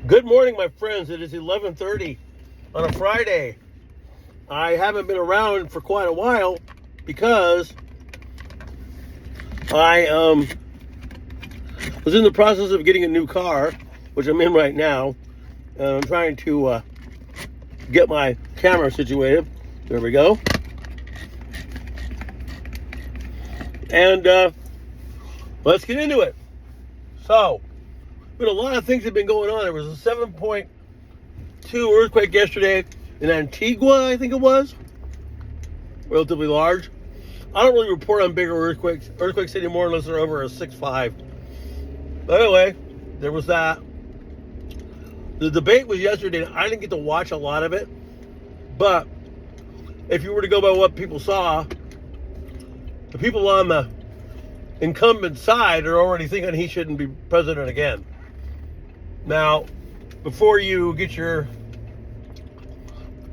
Good morning, my friends. It is 11:30 on a Friday. I haven't been around for quite a while because I was in the process of getting a new car, which I'm in right now, and I'm trying to get my camera situated. There we go. And let's get into it. So, a lot of things have been going on. There was a 7.2 earthquake yesterday in Antigua, I think it was. Relatively large. I don't really report on bigger earthquakes anymore unless they're over a 6.5. But anyway, there was that. The debate was yesterday. I didn't get to watch a lot of it. But if you were to go by what people saw, the people on the incumbent side are already thinking he shouldn't be president again. Now, before you get your,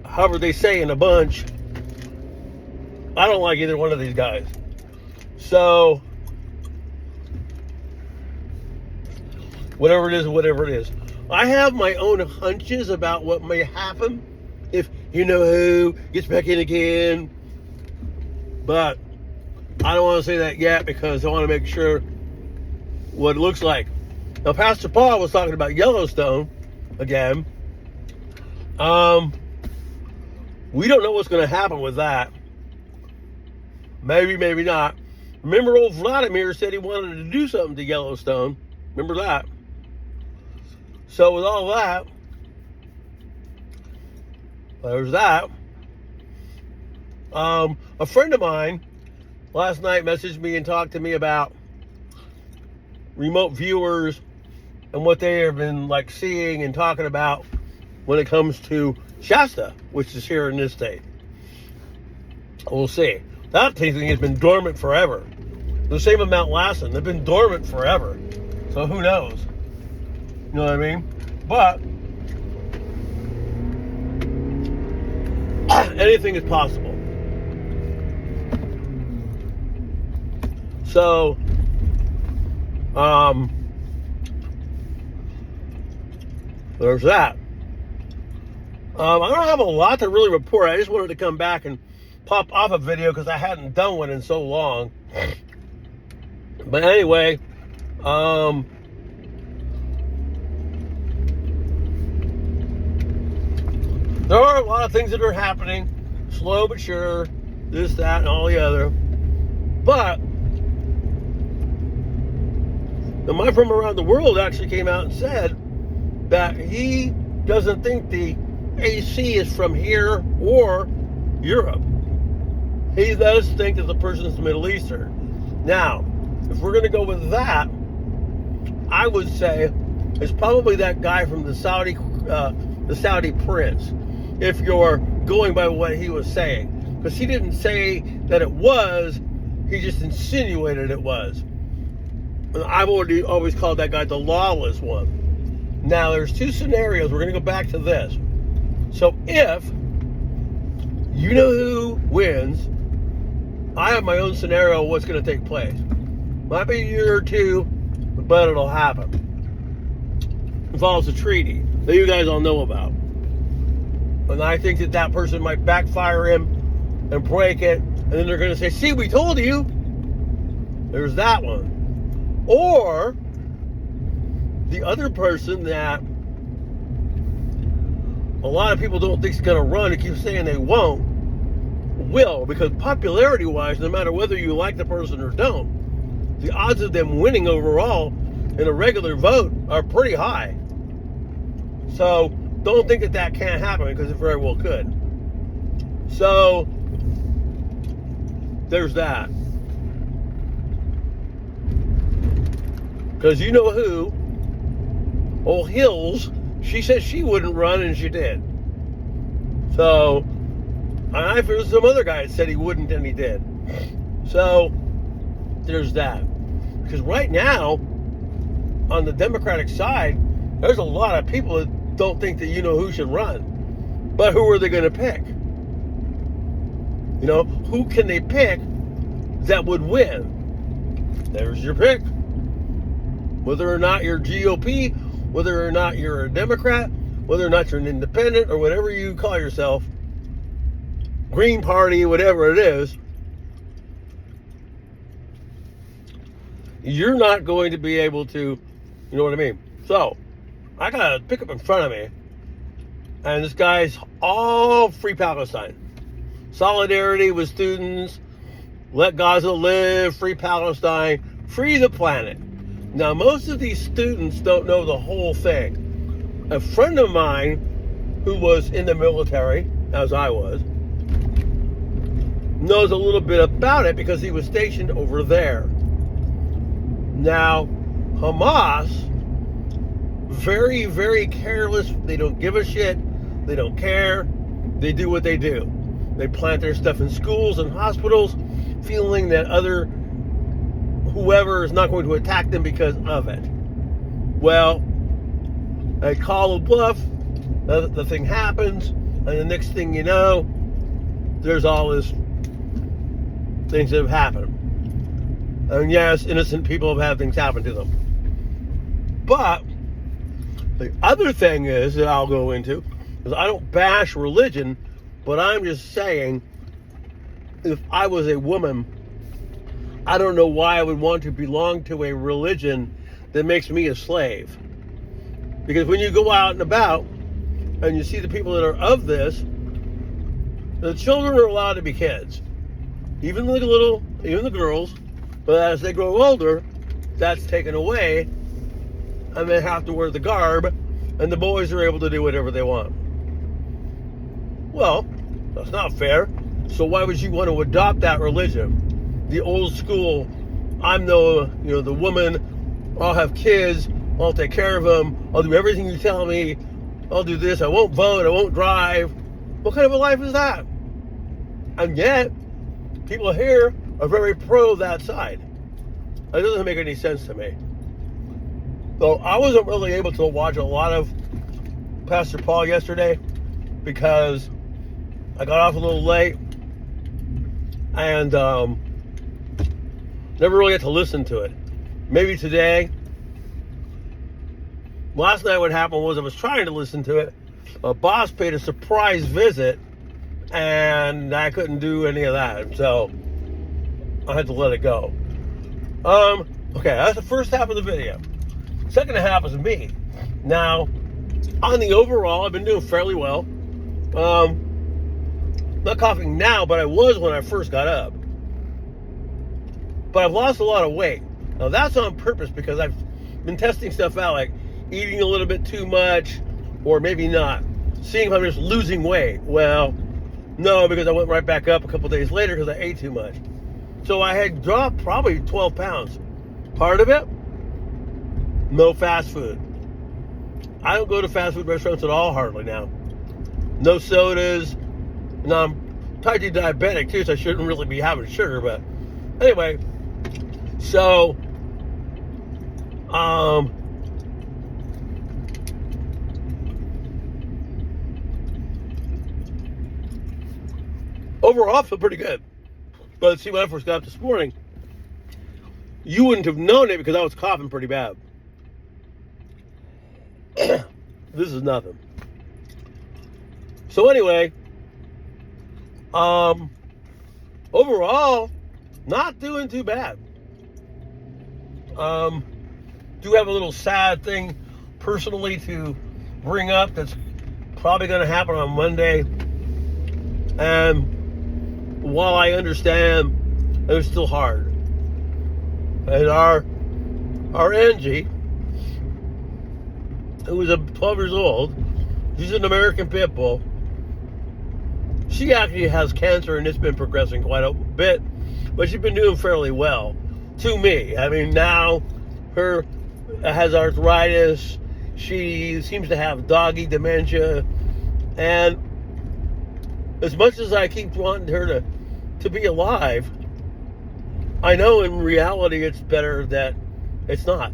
however they say, in a bunch, I don't like either one of these guys. So, whatever it is. I have my own hunches about what may happen if you-know-who gets back in again. But I don't want to say that yet because I want to make sure what it looks like. Now, Pastor Paul was talking about Yellowstone again. We don't know what's going to happen with that. Maybe, maybe not. Remember old Vladimir said he wanted to do something to Yellowstone. Remember that? So with all that, there's that. A friend of mine last night messaged me and talked to me about remote viewers and what they have been like seeing and talking about when it comes to Shasta, which is here in this state. We'll see. That thing has been dormant forever. The same with Mount Lassen. They've been dormant forever. So who knows? You know what I mean? But anything is possible. So, there's that. I don't have a lot to really report. I just wanted to come back and pop off a video because I hadn't done one in so long. But anyway, there are a lot of things that are happening, slow but sure, this, that, and all the other. But the man from around the world actually came out and said that he doesn't think the AC is from here or Europe. He does think that the person's Middle Eastern. Now, if we're going to go with that, I would say it's probably that guy from the Saudi prince, if you're going by what he was saying. Because he didn't say that it was, he just insinuated it was. And I've always called that guy the lawless one. Now, there's two scenarios. We're going to go back to this. So if you-know-who wins, I have my own scenario of what's going to take place. Might be a year or two, but it'll happen. Involves a treaty that you guys all know about. And I think that person might backfire him and break it. And then they're going to say, see, we told you. There's that one. Or the other person that a lot of people don't think is going to run and keep saying they won't, will, because popularity-wise, no matter whether you like the person or don't, the odds of them winning overall in a regular vote are pretty high. So don't think that can't happen, because it very well could. So there's that. Because you-know-who, old Hills, she said she wouldn't run, and she did. So, if there was some other guy that said he wouldn't, and he did. So, there's that. Because right now, on the Democratic side, there's a lot of people that don't think that you-know-who should run. But who are they going to pick? You know, who can they pick that would win? There's your pick. Whether or not you're GOP, whether or not you're a Democrat, whether or not you're an independent, or whatever you call yourself, Green Party, whatever it is, you're not going to be able to, you know what I mean? So, I got a pickup in front of me, and this guy's all free Palestine. Solidarity with students, let Gaza live, free Palestine, free the planet. Now, most of these students don't know the whole thing. A friend of mine who was in the military, as I was, knows a little bit about it because he was stationed over there. Now, Hamas, very, very careless. They don't give a shit. They don't care. They do what they do. They plant their stuff in schools and hospitals, feeling that whoever is not going to attack them because of it. Well, they call a bluff, the thing happens, and the next thing you know, there's all this things that have happened. And yes, innocent people have had things happen to them. But the other thing is that I'll go into is I don't bash religion, but I'm just saying, if I was a woman, I don't know why I would want to belong to a religion that makes me a slave. Because when you go out and about and you see the people that are of this, the children are allowed to be kids. Even the girls, but as they grow older, that's taken away, and they have to wear the garb, and the boys are able to do whatever they want. Well, that's not fair. So why would you want to adopt that religion? The old school, I'm the woman, I'll have kids, I'll take care of them, I'll do everything you tell me, I'll do this, I won't vote, I won't drive. What kind of a life is that? And yet, people here are very pro that side. It doesn't make any sense to me. So I wasn't really able to watch a lot of Pastor Paul yesterday because I got off a little late and never really got to listen to it. Maybe today. Last night what happened was I was trying to listen to it. A boss paid a surprise visit and I couldn't do any of that. So I had to let it go. Okay, that's the first half of the video. Second half is me. Now, on the overall, I've been doing fairly well. Not coughing now, but I was when I first got up. But I've lost a lot of weight. Now, that's on purpose because I've been testing stuff out, like eating a little bit too much, or maybe not. Seeing if I'm just losing weight. Well, no, because I went right back up a couple days later because I ate too much. So I had dropped probably 12 pounds. Part of it, no fast food. I don't go to fast food restaurants at all hardly now. No sodas. And I'm type 2 diabetic too, so I shouldn't really be having sugar. But anyway, so overall, I feel pretty good. But see, when I first got up this morning, you wouldn't have known it because I was coughing pretty bad. This is nothing. So anyway, overall, not doing too bad. Do have a little sad thing personally to bring up that's probably going to happen on Monday. And while I understand, it's still hard. And our Angie, who was 12 years old, she's an American pit bull. She actually has cancer and it's been progressing quite a bit, but she's been doing fairly well to me. I mean, now her has arthritis. She seems to have doggy dementia. And as much as I keep wanting her to be alive, I know in reality it's better that it's not.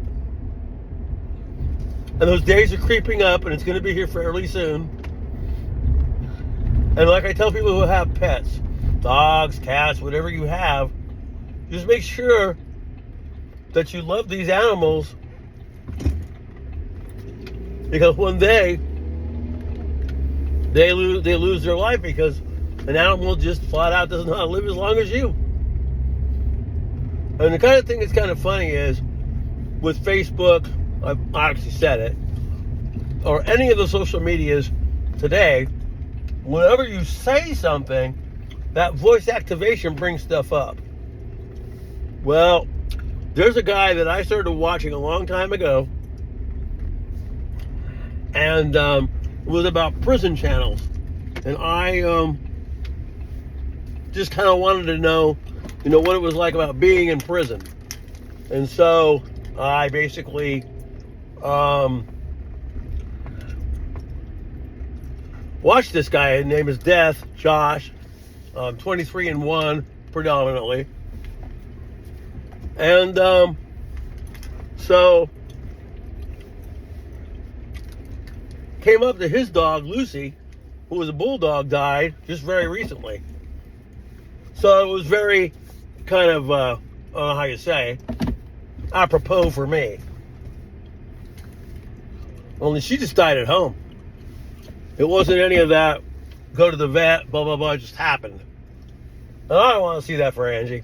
And those days are creeping up and it's going to be here fairly soon. And like I tell people who have pets, dogs, cats, whatever you have, just make sure that you love these animals Because one day they lose their life because an animal just flat out does not live as long as you. And the kind of thing that's kind of funny is with Facebook, I've actually said it, or any of the social medias today, whenever you say something, that voice activation brings stuff up. Well, there's a guy that I started watching a long time ago, and it was about prison channels. And I just kind of wanted to know, what it was like about being in prison. And so I basically watched this guy. His name is Death, Josh, 23-1 predominantly. And so came up to his dog, Lucy, who was a bulldog, died just very recently. So it was very kind of, I don't know how you say, apropos for me. Only she just died at home. It wasn't any of that, go to the vet, blah, blah, blah, it just happened. And I don't want to see that for Angie.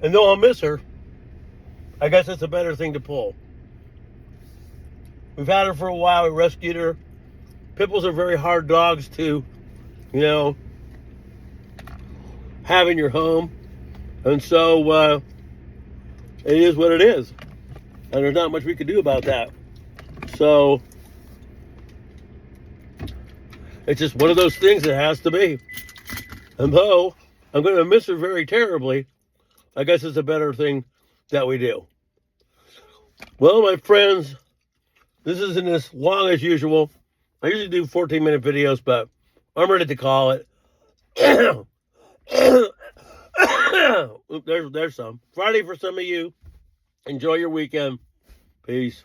And though I'll miss her, I guess it's a better thing to pull. We've had her for a while, we rescued her. Pit bulls are very hard dogs to, have in your home. And so it is what it is. And there's not much we can do about that. So it's just one of those things that has to be. And though I'm going to miss her very terribly, I guess it's a better thing that we do. Well, my friends, this isn't as long as usual. I usually do 14-minute videos, but I'm ready to call it. There's some. Friday for some of you. Enjoy your weekend. Peace.